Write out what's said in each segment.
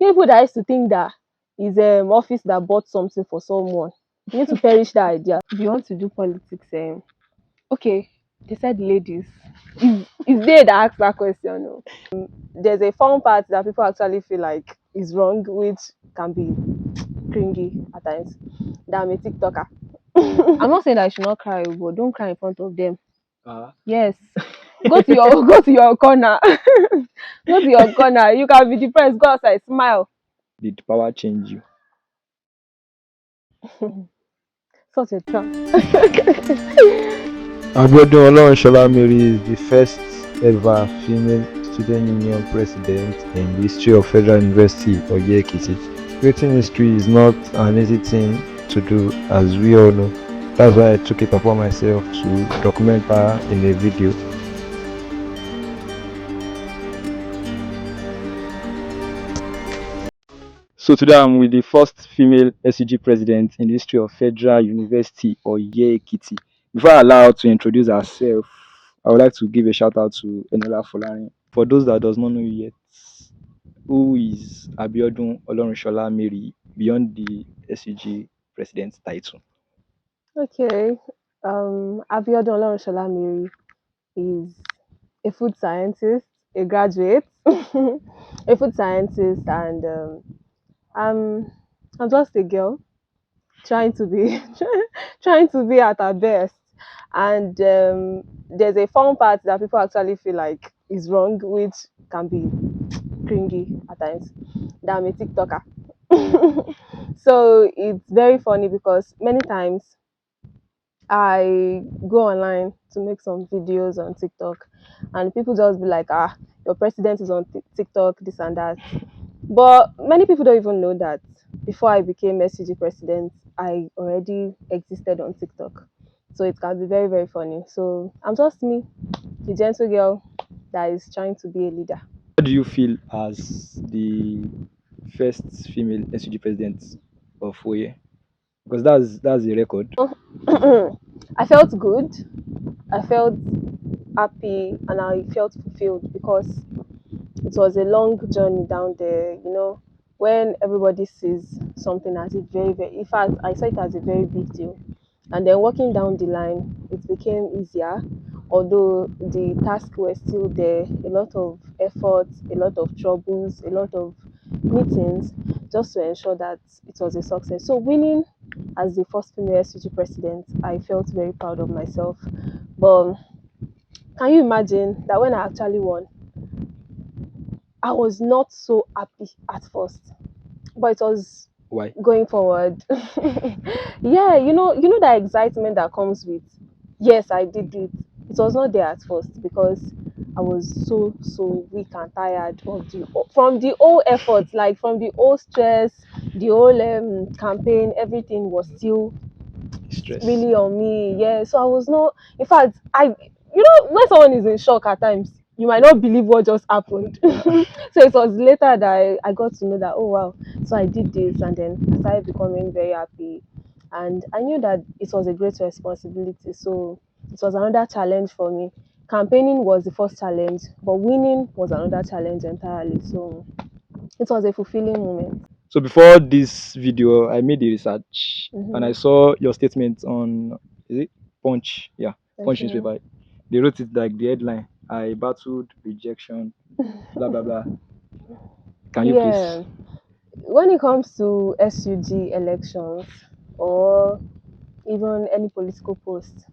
People that used to think that is office that bought something for someone. You need to perish that idea. If you want to do politics, okay, they said ladies. Is they that ask that question? No. There's a fun part that people actually feel like is wrong, which can be cringy at times. That I'm a TikToker. I'm not saying that I should not cry, but don't cry in front of them. Yes. Go to your corner. Go to your corner. You can be depressed. Go outside, smile. Did power change you? Such a trap. Abiodun Olorunshola Mary is the first ever female student union president in the history of Federal University Oye Ekiti. Creating history is not an easy thing to do, as we all know. That's why I took it upon myself to document her in a video. So today I'm with the first female SUG president in the history of Federal University Oye Ekiti. Before I allow her to introduce herself, I would like to give a shout out to Enola Folani. For those that does not know you yet, who is Abiodun Olorunshola Mary beyond the SUG president title? Okay. Abiodun Olorunshola Mary is a food scientist, a graduate, a food scientist, and I'm just a girl trying to be trying to be at her best. And there's a fun part that people actually feel like is wrong, which can be cringy at times. That I'm a TikToker. So it's very funny because many times I go online to make some videos on TikTok, and people just be like, "Ah, your president is on TikTok, this and that." But many people don't even know that before I became SCG president, I already existed on TikTok. So it can be very, very funny. So I'm just me, the gentle girl that is trying to be a leader. How do you feel as the first female SUG president of FUOYE? Because that's a record. I felt good. I felt happy and I felt fulfilled because it was a long journey down there, when everybody sees something as a very, very, in fact, I saw it as a very big deal. And then walking down the line, it became easier, although the tasks were still there, a lot of effort, a lot of troubles, a lot of meetings just to ensure that it was a success. So winning as the first female SUG president, I felt very proud of myself. But can you imagine that when I actually won, I was not so happy at first, but it was Why? going forward. Yeah, you know that excitement that comes with, yes, I did it. It was not there at first because I was so weak and tired of from the whole effort, like from the whole stress, the whole campaign. Everything was still Stress. really on me. Yeah, so I was not. In fact, when someone is in shock at times, you might not believe what just happened. So it was later that I got to know that, oh wow, so I did this, and then I started becoming very happy, and I knew that it was a great responsibility. So it was another challenge for me. Campaigning was the first challenge, but winning was another challenge entirely. So it was a fulfilling moment. So before this video, I made the research and I Mm-hmm. saw your statement on, is it Punch? Yeah, Punch Okay. newspaper. They wrote it like the headline: "I battled rejection." Blah blah blah. Can you please? Yeah. When it comes to SUG elections or even any political post,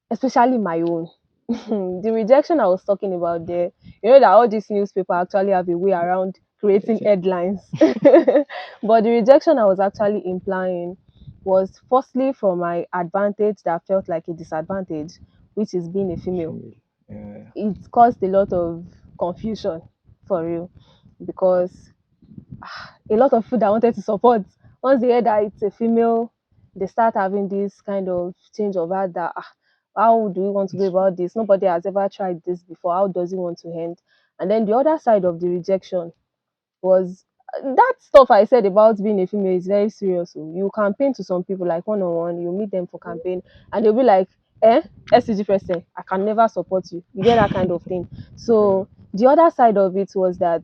especially my own, the rejection I was talking about there, that all these newspaper actually have a way around creating headlines. But the rejection I was actually implying was firstly from my advantage that felt like a disadvantage, which is being a female. It caused a lot of confusion for real because a lot of people that wanted to support, once they hear that it's a female, they start having this kind of change of heart that how do we want to go about this? Nobody has ever tried this before. How does it want to end? And then the other side of the rejection was that stuff I said about being a female is very serious. So you campaign to some people like one on one, you meet them for campaign, and they'll be like, SCG president, I can never support you. You get that kind of thing. So the other side of it was that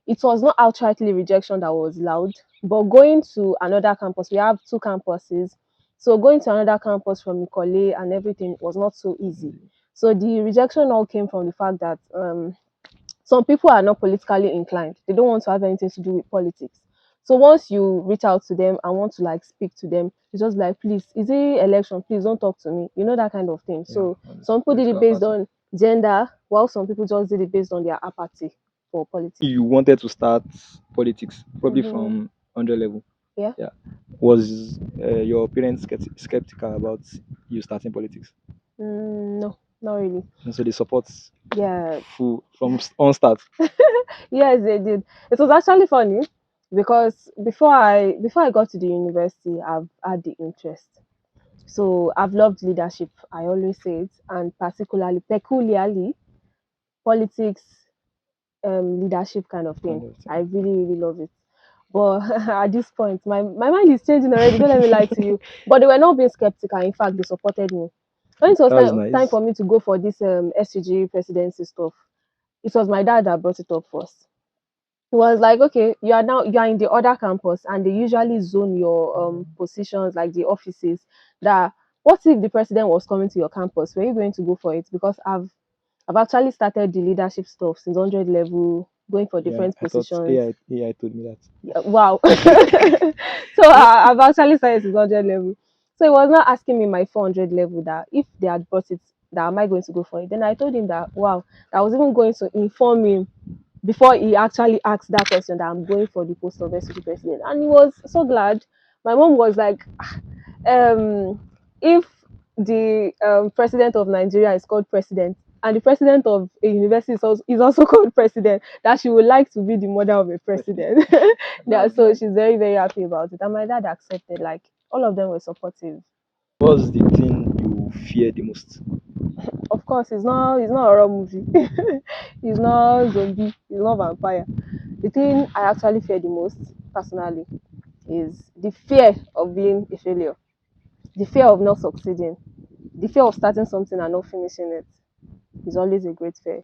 it was not outrightly rejection that was loud, but going to another campus, we have two campuses. So going to another campus from Ikole and everything was not so easy. So the rejection all came from the fact that some people are not politically inclined. They don't want to have anything to do with politics. So once you reach out to them and want to like speak to them, it's just like, please, is it election? Please don't talk to me. You know, that kind of thing. Yeah, So on this some people did it political based party. on gender, while some people just did it based on their apathy for politics. You wanted to start politics, probably Mm-hmm. from 100 level. Yeah. Yeah. Was your parents skeptical about you starting politics? No, not really. And so they support Yeah. full from on start. Yes, they did. It was actually funny because before I got to the university, I've had the interest. So I've loved leadership. I always say it, and peculiarly politics, leadership kind of thing. Kind of I thing. really love it. But at this point, my mind is changing already. Don't let me lie to you. But they were not being skeptical. In fact, they supported me. When it was That was time nice. for me to go for this SUG presidency stuff, it was my dad that brought it up first. He was like, okay, you are in the other campus, and they usually zone your positions, like the offices. That what if the president was coming to your campus? Were you going to go for it? Because I've actually started the leadership stuff since 100 level, going for Yeah, different I thought positions. AI told me that. Yeah, wow. So I've actually started since 100 level. So he was not asking me my 400 level that if they had brought it, that am I going to go for it? Then I told him that wow, I was even going to inform him before he actually asked that question that I'm going for the post of SUG president. And he was so glad. My mom was like, um, if the president of Nigeria is called president, and the president of a university is also called president, that she would like to be the mother of a president. Yeah, That's so nice. she's very happy about it. And my dad accepted, like all of them were supportive. What's the thing you fear the most? Of course, it's not a horror movie. It's not zombie, it's not vampire. The thing I actually fear the most personally is the fear of being a failure, the fear of not succeeding, the fear of starting something and not finishing it is always a great fear.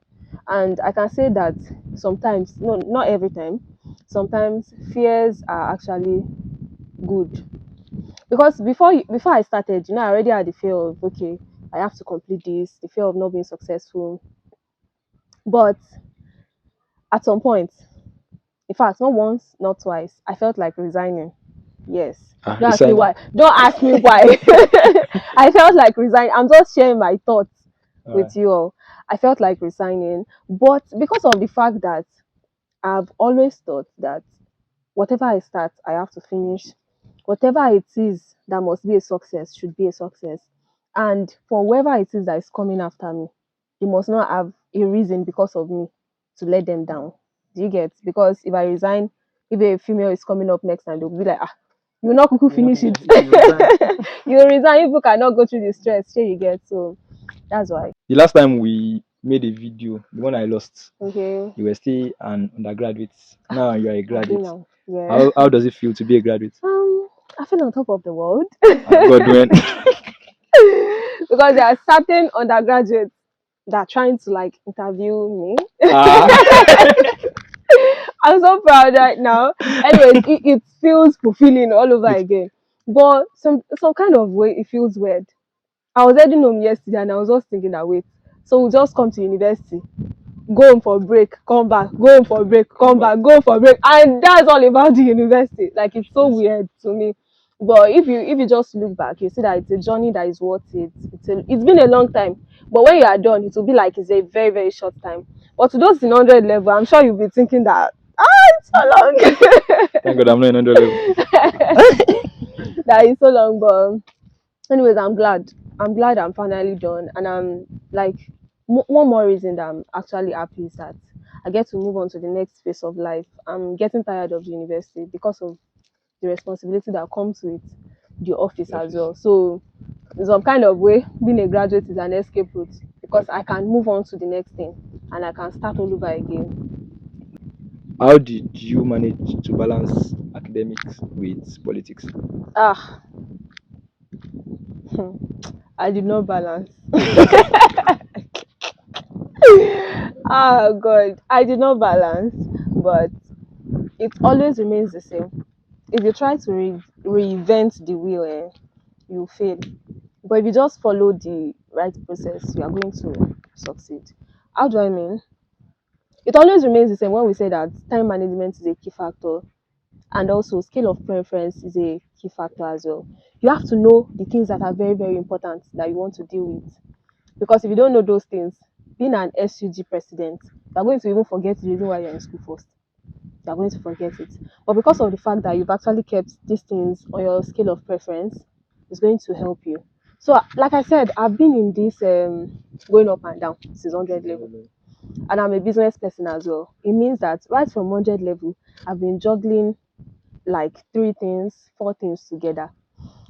And I can say that sometimes, no, not every time, sometimes fears are actually good. Because before I started, I already had the fear of, okay, I have to complete this, the fear of not being successful. But at some point, in fact, not once, not twice, I felt like resigning. Yes. Don't ask me Resigning. why. Don't ask me why. I felt like resigning. I'm just sharing my thoughts Uh, with you all. I felt like resigning, but because of the fact that I've always thought that whatever I start, I have to finish. Whatever it is that must be a success should be a success. And for whoever it is that is coming after me, they must not have a reason because of me to let them down. Do you get? Because if I resign, if a female is coming up next time, they'll be like, ah, you will not kuku you know, finish it. if you resign. You will resign, people cannot go through the stress. Sure, you get. So that's why. The last time we made a video, the one I lost, Okay. you were still an undergraduate. Now you are a I've been graduate. now. Yeah. How does it feel to be a graduate? I feel on top of the world. God, when Because there are certain undergraduates that are trying to like interview me. ah, I'm so proud right now. Anyways, it feels fulfilling all over it's again. But some kind of way it feels weird. I was heading home yesterday and I was just thinking that wait, so we'll just come to university, go home for break, come back, go home for break, come come back. back, go home for break. And that's all about the university. Like it's so Yes. weird to me. But if you just look back, you see that it's a journey that is worth it. It's been a long time. But when you are done, it will be like it's a very short time. But to those in 100 level, I'm sure you'll be thinking that it's so long. Thank God I'm not in 100 level. That is so long. But anyways, I'm glad I'm finally done, and I'm like one more reason that I'm actually happy is that I get to move on to the next phase of life. I'm getting tired of the university because of the responsibility that comes with the office The as office. well. So in some kind of way, being a graduate is an escape route because Okay. I can move on to the next thing and I can start all over again. How did you manage to balance academics with politics? Ah, I did not balance. Oh God, I did not balance, but it always remains the same. If you try to reinvent the wheel, you fail. But if you just follow the right process, you are going to succeed. How do I mean? It always remains the same when we say that time management is a key factor, and also scale of preference is a key factor as well. You have to know the things that are very, very important that you want to deal with. Because if you don't know those things, being an SUG president, you're going to even forget the reason why you're in school first. You're going to forget it. But because of the fact that you've actually kept these things on your scale of preference, it's going to help you. So, like I said, I've been in this going up and down since 100 level, and I'm a business person as well. It means that right from 100 level, I've been juggling like three things, four things together.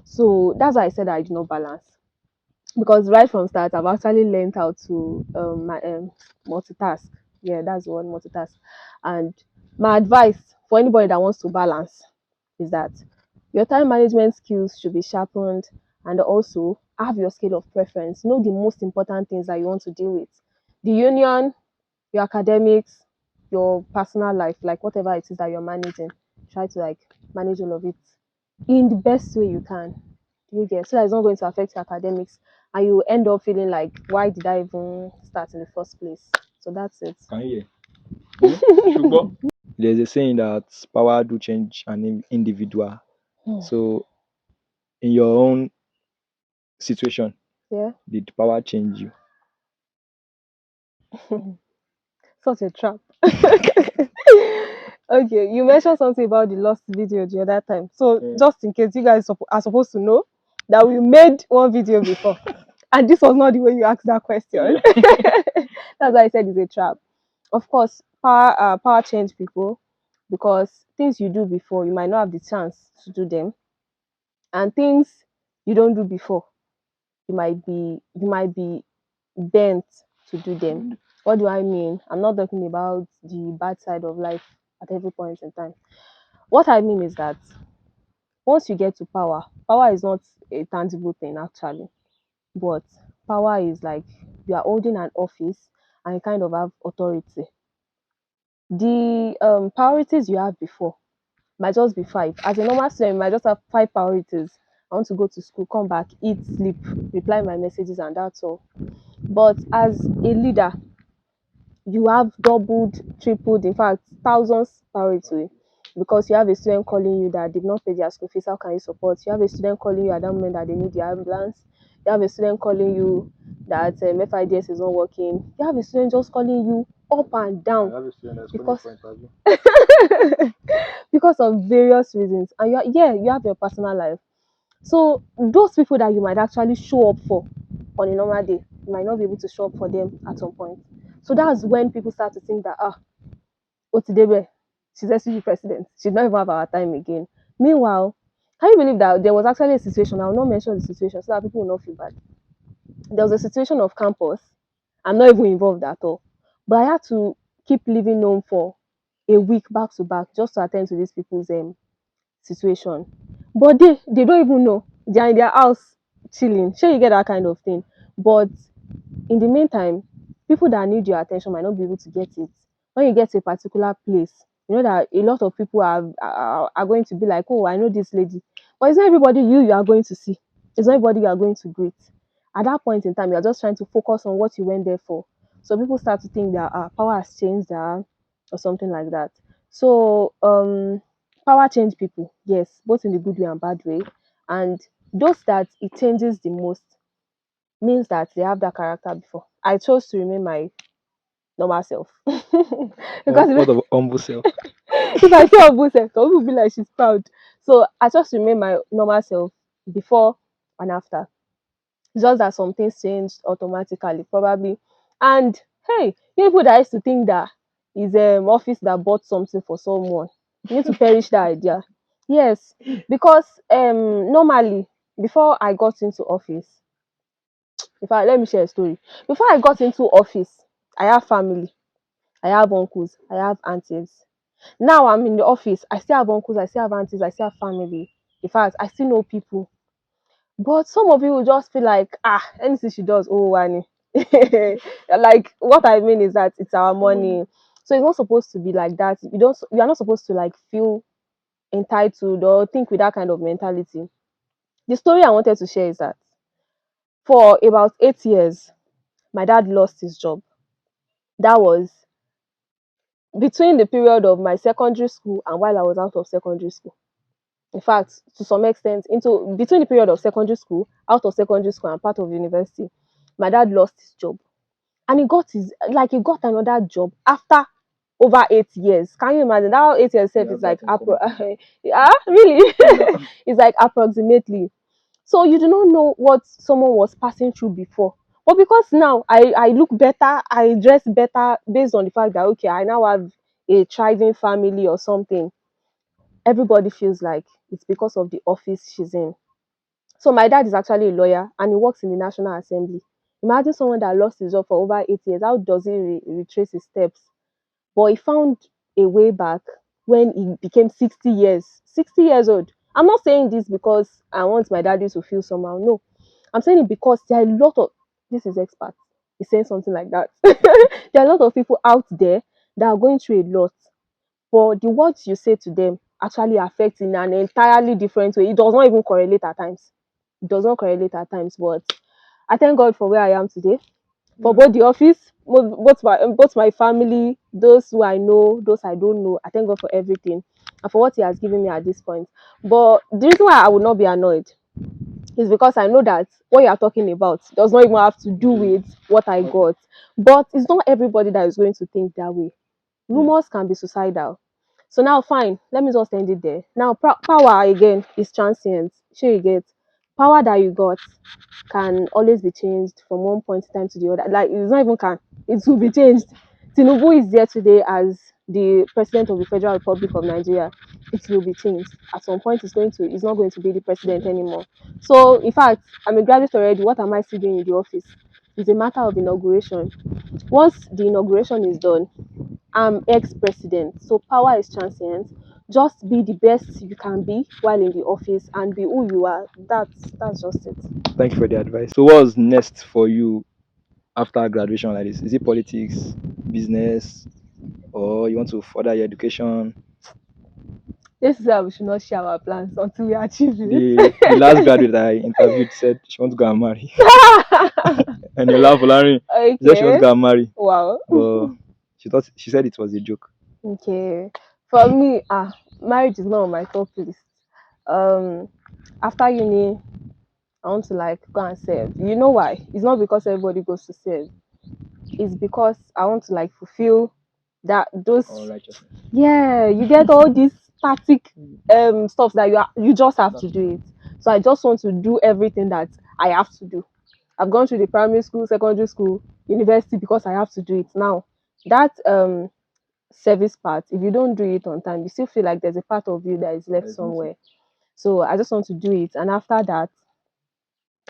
So that's why I said I do not balance, because right from start I've actually learned how to multitask. Yeah, that's the word, multitask. And my advice for anybody that wants to balance is that your time management skills should be sharpened, and also have your scale of preference. Know the most important things that you want to deal with. The union, your academics, your personal life, like whatever it is that you're managing, try to like manage all of it in the best way you can. Do you get? So that it's not going to affect your academics, and you end up feeling like, why did I even start in the first place? So that's it. Can you hear? Ṣùgbọ́n there's a saying that power do change an individual. Hmm. So in your own situation, Yeah. did power change you? Such a trap. Okay, you mentioned something about the lost video the other time. So Yeah. just in case, you guys are supposed to know that we made one video before, and this was not the way you asked that question. That's why I said it's a trap. Of course, power change people, because things you do before you might not have the chance to do them, and things you don't do before you might be bent to do them. What do I mean? I'm not talking about the bad side of life at every point in time. What I mean is that once you get to power, power is not a tangible thing actually, but power is like you are holding an office and you kind of have authority. The priorities you have before might just be five. As a normal student, you might just have five priorities. I want to go to school, come back, eat, sleep, reply my messages, and that's all. But as a leader, you have doubled, tripled, in fact, thousands priority, because you have a student calling you that did not pay their school fees. How can you support? You have a student calling you at that moment that they need their ambulance. You have a student calling you that FIDS is not working. You have a student just calling you up and down because because of various reasons. And you have your personal life. So those people that you might actually show up for on a normal day, you might not be able to show up for them at some point. So that's when people start to think that Otidebe, she's SUG president. She's not even have our time again. Meanwhile, can you believe that there was actually a situation? I will not mention the situation so that people will not feel bad. There was a situation of campus. I'm not even involved at all. But I had to keep leaving home for a week back to back just to attend to these people's situation. But they don't even know. They are in their house chilling. Sure, you get that kind of thing. But in the meantime, people that need your attention might not be able to get it. When you get to a particular place, you know that a lot of people are going to be like, oh, I know this lady. But it's not everybody you are going to see. It's not everybody you are going to greet. At that point in time, you're just trying to focus on what you went there for. So people start to think that power has changed that or something like that. So power change people, yes, both in the good way and bad way. And those that it changes the most means that they have that character before. I chose to remain my normal self. Because What of humble self? if I say humble self, some people will be like she's proud. So I just remain my normal self before and after. It's just that some things changed automatically, probably. And hey, people that used to think that is office that bought something for someone, you need to perish that idea. Yes, because normally before I got into office, in fact, let me share a story. Before I got into office, I have family, I have uncles, I have aunties. Now I'm in the office, I still have uncles, I still have aunties, I still have family. In fact, I still know people. But some of you will just feel like, anything she does, oh, Wani. Like, what I mean is that it's our money. So it's not supposed to be like that. You are not supposed to like feel entitled or think with that kind of mentality. The story I wanted to share is that for about 8 years, my dad lost his job. That was between the period of my secondary school and while I was out of secondary school. In fact, to some extent, into between the period of secondary school, out of secondary school, and part of university, my dad lost his job. And he got another job after over 8 years. Can you imagine? That 8 years itself Yeah, is like that in common. really? Yeah. It's like approximately. So you do not know what someone was passing through before. But because now I look better, I dress better based on the fact that okay, I now have a thriving family or something, everybody feels like it's because of the office she's in. So my dad is actually a lawyer and he works in the National Assembly. Imagine someone that lost his job for over 8 years. How does he retrace his steps? But he found a way back when he became 60 years, 60 years old. I'm not saying this because I want my daddy to feel somehow. No, I'm saying it because there are a lot of, this is expert. He's saying something like that. There are a lot of people out there that are going through a lot, but the words you say to them actually affect in an entirely different way. It does not even correlate at times. It does not correlate at times, but I thank God for where I am today. For Yeah. both the office, both my family, those who I know, those I don't know. I thank God for everything and for what He has given me at this point. But the reason why I would not be annoyed is because I know that what you are talking about does not even have to do with what I got. But it's not everybody that is going to think that way. Yeah. Rumors can be suicidal. So now, fine, let me just end it there. Now, power again is transient. Sure, you get power that you got can always be changed from one point in time to the other. Like it's not even can, it will be changed. Tinubu is there today as the president of the Federal Republic of Nigeria. It will be changed. At some point, it's not going to be the president anymore. So, in fact, I'm a graduate already. What am I still doing in the office? It's a matter of inauguration. Once the inauguration is done, I'm ex-president, so power is transient. Just be the best you can be while in the office and be who you are. That's just it. Thank you for the advice. So, what's next for you after graduation like this? Is it politics, business, or you want to further your education? This is why we should not share our plans until we achieve The last graduate I interviewed said she wants to go and marry, it. and you laugh, Larry. She said she wants to Okay. go and marry, Wow. but she said it was a joke. Okay. For me, marriage is not on my top list. Um, After uni, I want to like go and serve. You know why? It's not because everybody goes to serve. It's because I want to like fulfill that those. All righteousness. Yeah, you get all these static stuff that you just have to do it. So I just want to do everything that I have to do. I've gone through the primary school, secondary school, university because I have to do it. Now that service part, if you don't do it on time, you still feel like there's a part of you that is left There's missing. somewhere. So I just want to do it, and after that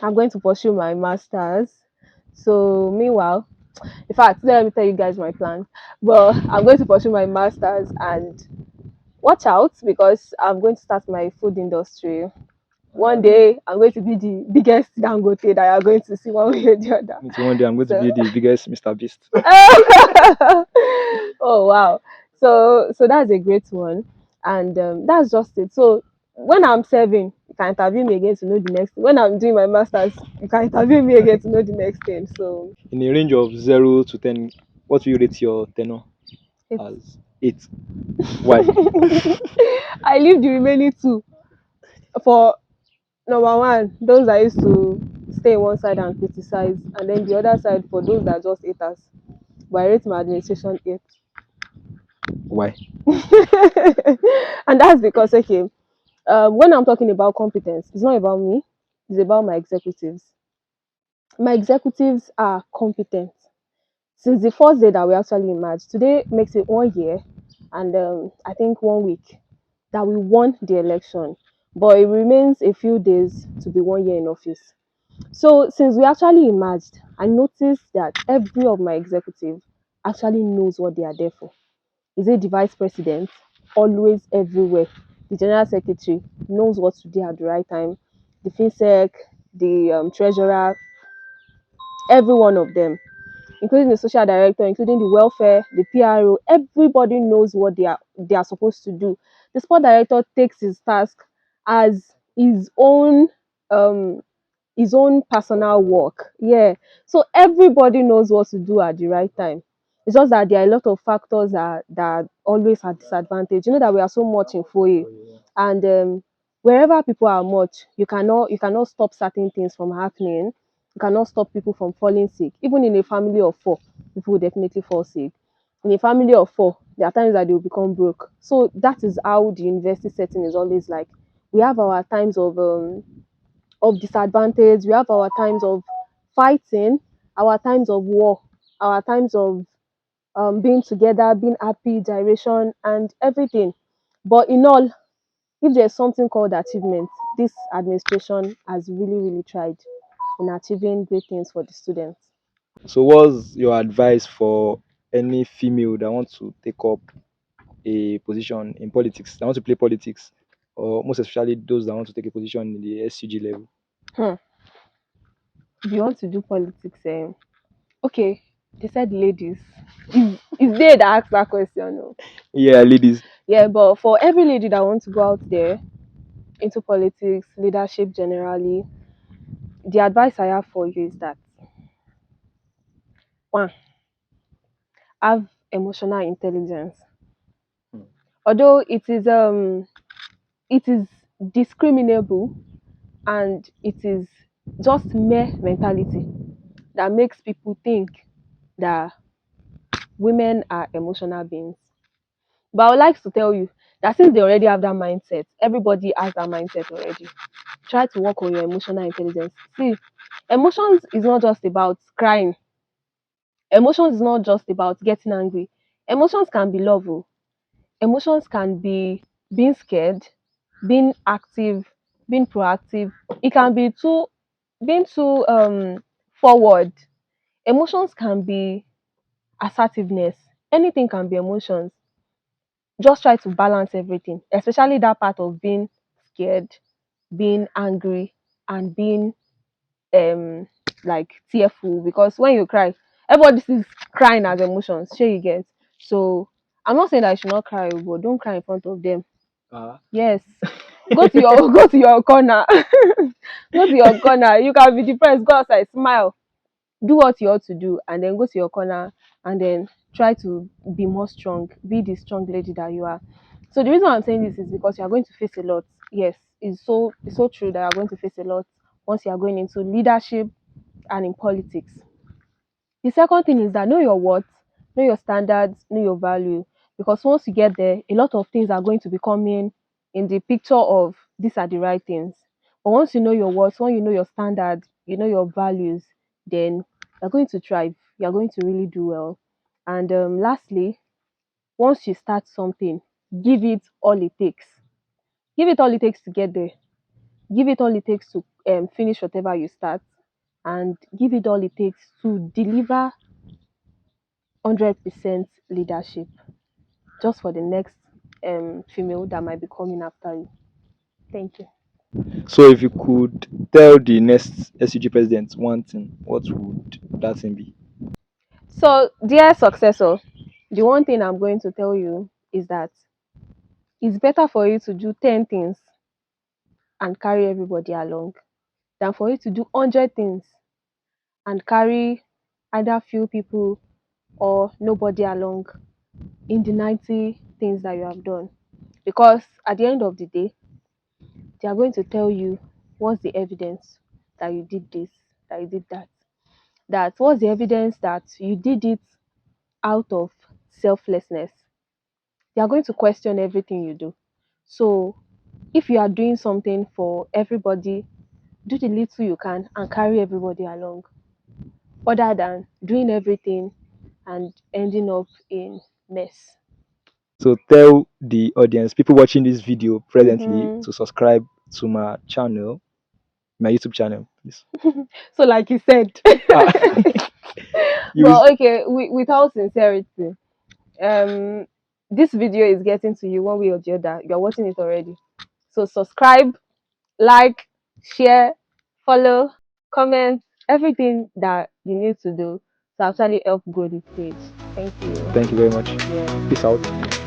I'm going to pursue my masters. So meanwhile, in fact, let me tell you guys my plans. Well, I'm going to pursue my masters and watch out because I'm going to start my food industry. One day I'm going to be the biggest Dangote that you're going to see one way or the other. Me too, one day I'm going to So be the biggest Mr. Beast. oh wow. So that's a great one. And that's just it. So when I'm serving, you can interview me again to know the next thing. When I'm doing my masters, you can interview me again to know the next thing. So In a range of 0 to 10, what will you rate your tenor it's as? 8. Why? I leave the remaining two for number one, those that used to stay one side and criticize, and then the other side for those that just hate us. But I rate my administration 8. Why? And that's because okay, when I'm talking about competence, it's not about me, it's about my executives. My executives are competent. Since the first day that we actually emerged, today makes it 1 year and I think 1 week that we won the election. But it remains a few days to be 1 year in office. So since we actually emerged, I noticed that every of my executive actually knows what they are there for. Is it the vice president? Always everywhere. The general secretary knows what to do at the right time. The FinSec, the treasurer, every one of them. including the social director, including the welfare, the PRO. Everybody knows what they are supposed to do. The sport director takes his task as um his own personal work. Yeah. So everybody knows what to do at the right time. It's just that there are a lot of factors that always are disadvantage. You know that we are so much in FUOYE, and wherever people are much, you cannot stop certain things from happening. You cannot stop people from falling sick. Even in a family of four, people will definitely fall sick. In a family of four, there are times that they will become broke. So that is how the university setting is always like. We have our times of disadvantage. We have our times of fighting, our times of war, our times of being together, being happy, gyration, and everything. But in all, if there's something called achievement, this administration has really, really tried in achieving great things for the students. So, what's your advice for any female that wants to take up a position in politics, that want to play politics, or most especially those that want to take a position in the SUG level? Hmm. If you want to do politics, okay, they said ladies. Is they that ask that question? No. Yeah, ladies. Yeah, but for every lady that wants to go out there into politics, leadership generally, the advice I have for you is that one, have emotional intelligence. Hmm. Although it is discriminable and it is just mere mentality that makes people think that women are emotional beings. But I would like to tell you that since they already have that mindset, everybody has that mindset already. Try to work on your emotional intelligence. See, emotions is not just about crying. Emotions is not just about getting angry. Emotions can be love. Oh. Emotions can be being scared, being active, being proactive. It can be too being too forward. Emotions can be assertiveness. Anything can be emotions. Just try to balance everything, especially that part of being scared, being angry, and being um like tearful, because when you cry, everybody sees crying as emotions. Sure, you get. So I'm not saying that you should not cry, but don't cry in front of them. Uh, Yes, go to your go to your corner. Go to your corner. You can be depressed, go outside, smile, do what you ought to do, and then go to your corner, and then try to be more strong, be the strong lady that you are. So the reason I'm saying this is because you are going to face a lot. Yes, it's so true that you are going to face a lot once you are going into leadership and in politics. The second thing is that know your worth, know your standards, know your value. Because once you get there, a lot of things are going to be coming in the picture of these are the right things. But once you know your worth, when you know your standards, you know your values, then you're going to thrive. You're going to really do well. And lastly, once you start something, give it all it takes. Give it all it takes to get there. Give it all it takes to finish whatever you start, and give it all it takes to deliver 100% leadership just for the next female that might be coming after you. Thank you. so, if you could tell the next SUG president one thing, what would that thing be? So, dear successor, the one thing I'm going to tell you is that it's better for you to do 10 things and carry everybody along than for you to do 100 things and carry either few people or nobody along in the 90 things that you have done. Because at the end of the day, they are going to tell you what's the evidence that you did this, that you did that. That what's the evidence that you did it out of selflessness. They are going to question everything you do. So if you are doing something for everybody, do the little you can and carry everybody along, other than doing everything and ending up in mess. So, tell the audience, people watching this video presently, Mm-hmm. to subscribe to my channel, my YouTube channel, please. So, like you said, Ah, use. but okay, with all sincerity, um, this video is getting to you one way or the other. You're watching it already. So subscribe, like, share, follow, comment, everything that you need to do to actually help grow the page. Thank you. Thank you very much. Yeah. Peace out.